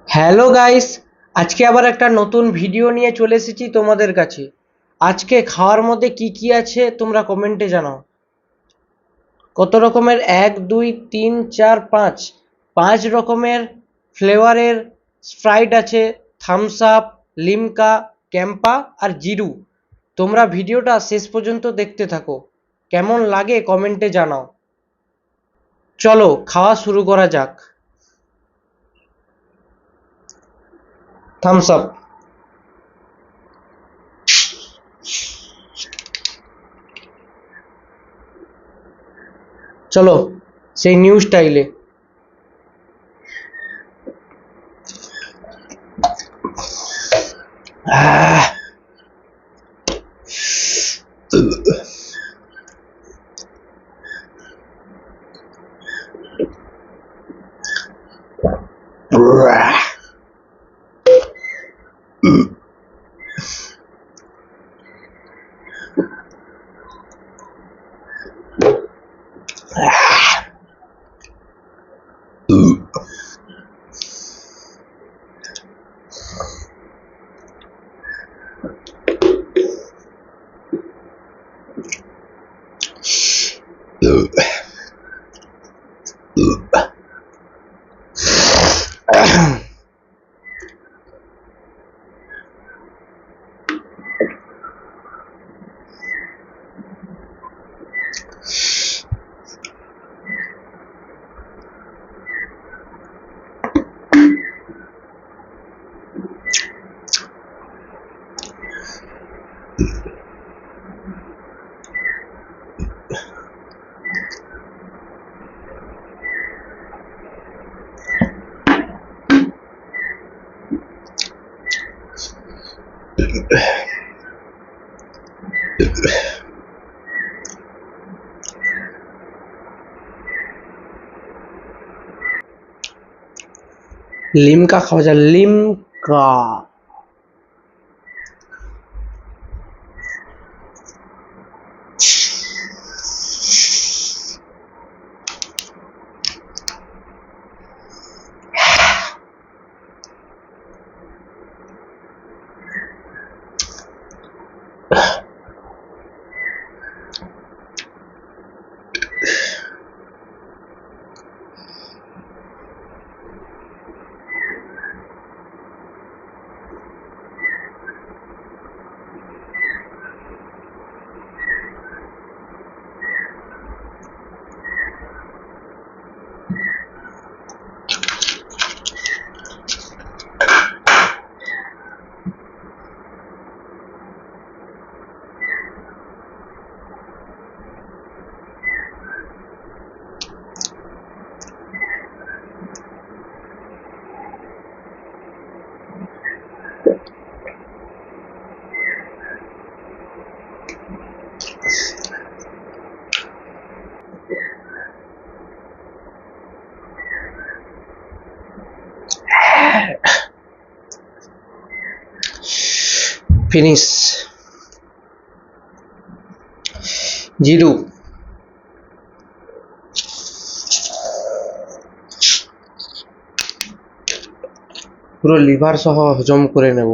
Hello guys, আজকে আবার একটা নতুন ভিডিও নিয়ে চলে এসেছি তোমাদের কাছে। আজকে খাওয়ার মধ্যে কি কি আছে তোমরা কমেন্টে জানাও। কত রকমের? এক, দুই, তিন, চার, পাঁচ, পাঁচ রকমের ফ্লেভারের স্প্রাইট আছে। থামস আপ, লিমকা, ক্যাম্পা আর জিরু। তোমরা ভিডিওটা শেষ পর্যন্ত দেখতে থাকো, কেমন লাগে কমেন্টে জানাও। চলো খাওয়া শুরু করা যাক। Thums Up. চলো সেই নিউ স্টাইলে। লিমকা খাওয়া যায়, লিমকা। ফিনিশ। জিরু। পুরো লিভার সহ হজম করে নেব।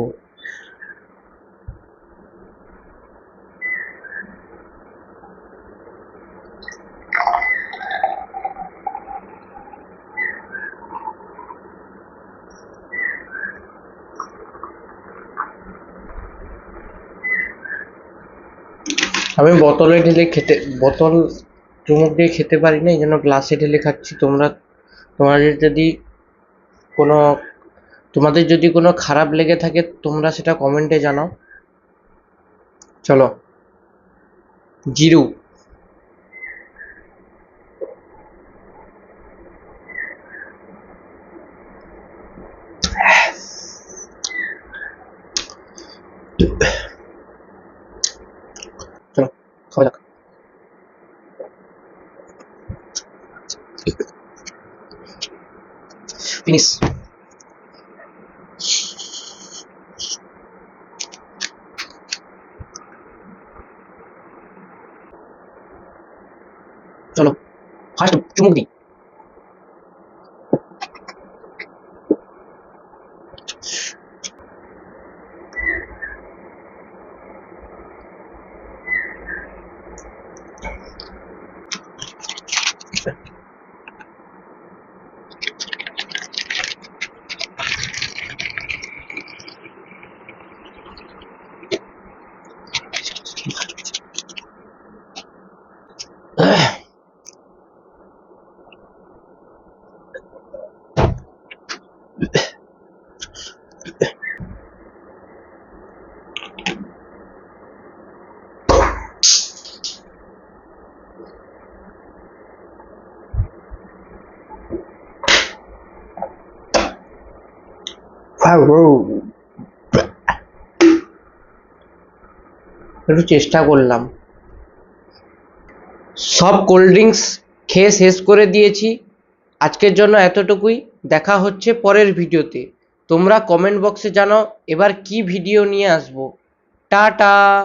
আমি বোতলে ঢেলে খেতে, বোতল চুমুক দিয়ে খেতে পারি না, এই জন্য গ্লাসে ঢেলে খাচ্ছি। তোমাদের যদি কোনো তোমাদের যদি কোনো খারাপ লেগে থাকে তোমরা সেটা কমেন্টে জানাও। চলো। জিরু। চলো খাওয়া যাক। ফিনিশ। চলো ফার্স্ট চুমুক দিই। একটু চেষ্টা করলাম। সব কোল্ড ড্রিঙ্কস খেয়ে শেষ করে দিয়েছি। আজকের জন্য এতটুকুই। দেখা হচ্ছে পরের ভিডিওতে। তোমরা কমেন্ট বক্সে জানাও এবার কি ভিডিও নিয়ে আসবো। টাটা।